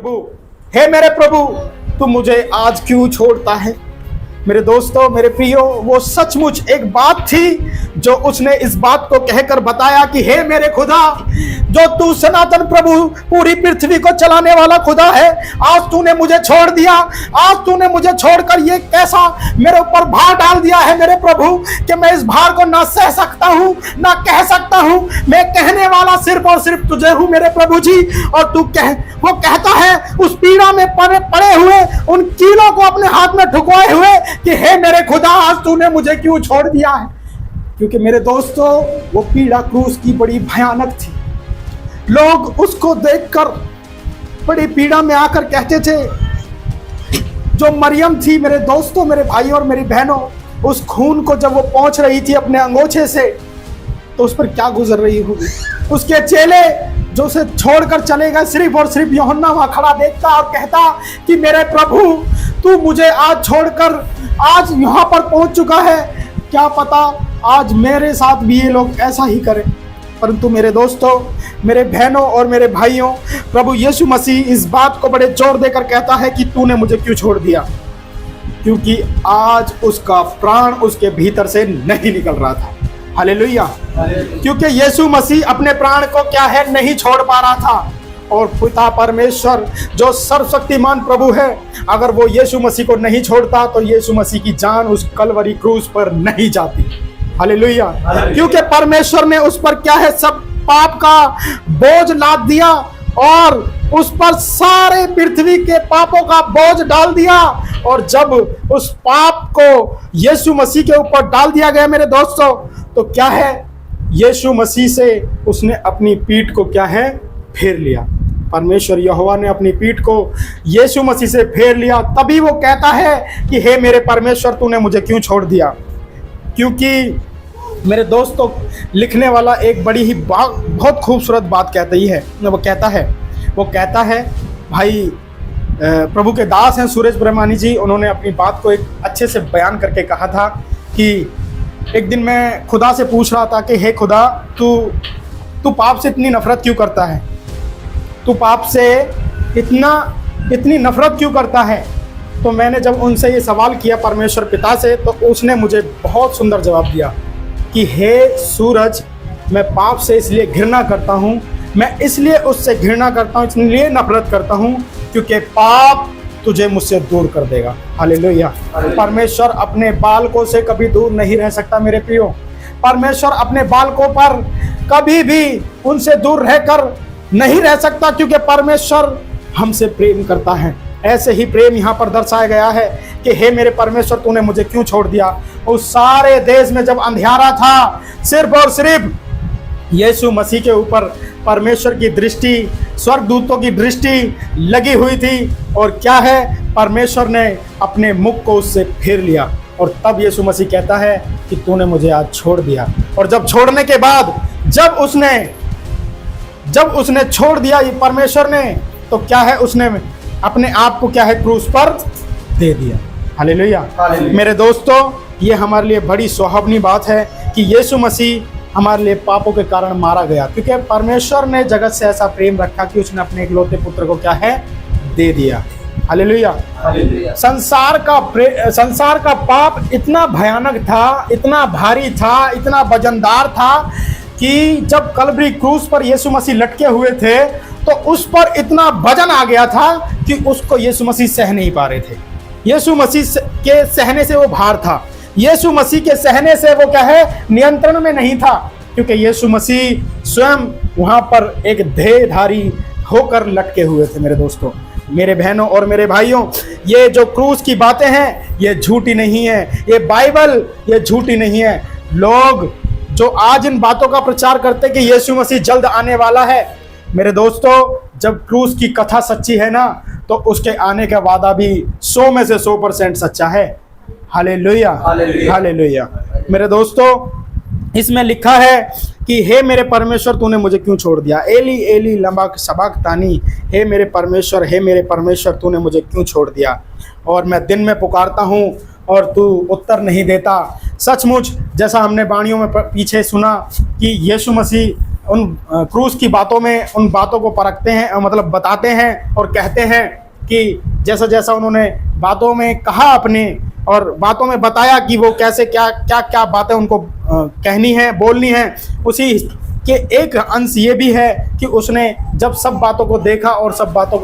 प्रभु, हे मेरे प्रभु, तू मुझे आज क्यों छोड़ता है। मेरे दोस्तों, मेरे प्रियो, वो सचमुच एक बात थी जो उसने इस बात को कहकर बताया कि हे मेरे खुदा, जो तू सनातन प्रभु, पूरी पृथ्वी को चलाने वाला खुदा है, आज तूने मुझे छोड़ दिया। आज तूने मुझे छोड़कर ये कैसा मेरे ऊपर भार डाल दिया है मेरे प्रभु, कि मैं इस भार को ना सह सकता हूँ, ना कह सकता हूँ। मैं कहने वाला सिर्फ और सिर्फ तुझे हूँ मेरे प्रभु जी। और तू वो कहता है उस पीड़ा में पड़े हुए, उन कीलों को अपने हाथ में ठुकवाए हुए, कि हे मेरे खुदा, आज तूने मुझे क्यों छोड़ दिया है। क्योंकि मेरे दोस्तों, वो पीड़ा क्रूस की बड़ी भयानक थी। लोग उसको देखकर बड़ी पीड़ा में आकर कहते थे, जो मरियम थी मेरे दोस्तों, मेरे भाई और मेरी बहनों, उस खून को जब वो पहुंच रही थी अपने अंगोछे से, तो उस पर क्या गुजर रही होगी। उसके चेले जो उसे छोड़कर चले गए, सिर्फ और सिर्फ यूहन्ना वहां खड़ा देखता और कहता कि मेरे प्रभु, तू मुझे आज छोड़कर आज यहाँ पर पहुंच चुका है, क्या पता आज मेरे साथ भी ये लोग ऐसा ही करें। परंतु मेरे दोस्तों, मेरे बहनों और मेरे भाइयों, प्रभु यीशु मसीह इस बात को बड़े जोर देकर कहता है कि तूने मुझे क्यों छोड़ दिया। क्योंकि आज उसका प्राण उसके भीतर से नहीं निकल रहा था। हालेलुया। क्योंकि यीशु मसीह अपने प्राण को क्या है, नहीं छोड़ पा रहा था। और पिता परमेश्वर जो सर्वशक्तिमान प्रभु है, अगर वो यीशु मसीह को नहीं छोड़ता तो यीशु मसीह की जान उस कलवरी क्रूस पर नहीं जाती। हालेलुया। क्योंकि परमेश्वर ने उस पर क्या है, सब पाप का बोझ लाद दिया और उस पर सारे पृथ्वी के पापों का बोझ डाल दिया। और जब उस पाप को यीशु मसीह के ऊपर डाल दिया गया मेरे दोस्तों, तो क्या है, यीशु मसीह से उसने अपनी पीठ को क्या है, फेर लिया। परमेश्वर यहोवा ने अपनी पीठ को यीशु मसीह से फेर लिया। तभी वो कहता है कि हे मेरे परमेश्वर, तूने मुझे क्यों छोड़ दिया। क्योंकि मेरे दोस्तों, लिखने वाला एक बड़ी ही बहुत खूबसूरत बात कहती है। वो कहता है भाई, प्रभु के दास हैं सूरज ब्रह्मानी जी, उन्होंने अपनी बात को एक अच्छे से बयान करके कहा था कि एक दिन मैं खुदा से पूछ रहा था कि हे खुदा, तू पाप से इतनी नफरत क्यों करता है, तू पाप से इतनी नफरत क्यों करता है। तो मैंने जब उनसे ये सवाल किया परमेश्वर पिता से, तो उसने मुझे बहुत सुंदर जवाब दिया कि हे सूरज, मैं पाप से इसलिए घृणा करता हूँ, मैं इसलिए उससे घृणा करता हूँ, इसलिए नफरत करता हूँ क्योंकि पाप तुझे मुझसे दूर कर देगा। हालेलुया। परमेश्वर अपने बालकों से कभी दूर नहीं रह सकता मेरे प्रियो। परमेश्वर अपने बालकों पर कभी भी उनसे दूर रहकर नहीं रह सकता, क्योंकि परमेश्वर हमसे प्रेम करता है। ऐसे ही प्रेम यहाँ पर दर्शाया गया है कि हे मेरे परमेश्वर, तूने मुझे क्यों छोड़ दिया। उस सारे देश में जब अंधियारा था, सिर्फ और सिर्फ यीशु मसीह के ऊपर परमेश्वर की दृष्टि, स्वर्गदूतों की दृष्टि लगी हुई थी। और क्या है, परमेश्वर ने अपने मुख को उससे फेर लिया। और तब यीशु मसीह कहता है कि तूने मुझे आज छोड़ दिया। और जब छोड़ने के बाद, जब उसने छोड़ दिया ये परमेश्वर ने, तो क्या है, उसने अपने आप को क्या है, क्रूस पर दे दिया। हालेलुया। मेरे दोस्तों, ये हमारे लिए बड़ी सुहावनी बात है कि यीशु मसीह हमारे लिए पापों के कारण मारा गया, क्योंकि परमेश्वर ने जगत से ऐसा प्रेम रखा कि उसने अपने इकलौते पुत्र को क्या है, दे दिया। हालेलुया। संसार का पाप इतना भयानक था, इतना भारी था, इतना वजनदार था कि जब कलवरी क्रूस पर यीशु मसीह लटके हुए थे, तो उस पर इतना वजन आ गया था कि उसको यीशु मसीह सह नहीं पा रहे थे। यीशु मसीह के सहने से वो भार था, यीशु मसीह के सहने से वो क्या है, नियंत्रण में नहीं था, क्योंकि यीशु मसीह स्वयं वहां पर एक देहधारी होकर लटके हुए थे। मेरे दोस्तों, मेरे बहनों और मेरे भाइयों, ये जो क्रूस की बातें हैं, ये झूठी नहीं है, ये बाइबल ये झूठी नहीं है। लोग जो आज इन बातों का प्रचार करते कि यीशु मसीह जल्द आने वाला है, मेरे दोस्तों, जब क्रूस की कथा सच्ची है ना, तो उसके आने का वादा भी 100 में से 100% सच्चा है। हालेलुया। हालेलुया। मेरे दोस्तों, इसमें लिखा है कि हे मेरे परमेश्वर, तूने मुझे क्यों छोड़ दिया। एली एली लमा सबक्तानी, हे मेरे परमेश्वर, तूने मुझे क्यों छोड़ दिया। और मैं दिन में पुकारता हूँ और तू उत्तर नहीं देता। सचमुच जैसा हमने वाणियों में पीछे सुना कि यीशु मसीह उन क्रूस की बातों में उन बातों को परखते हैं, मतलब बताते हैं और कहते हैं कि जैसा जैसा उन्होंने बातों में कहा अपने और बातों में बताया कि वो कैसे क्या क्या क्या बातें उनको कहनी है, बोलनी है, उसी के एक अंश ये भी है कि उसने जब सब बातों को देखा और सब बातों को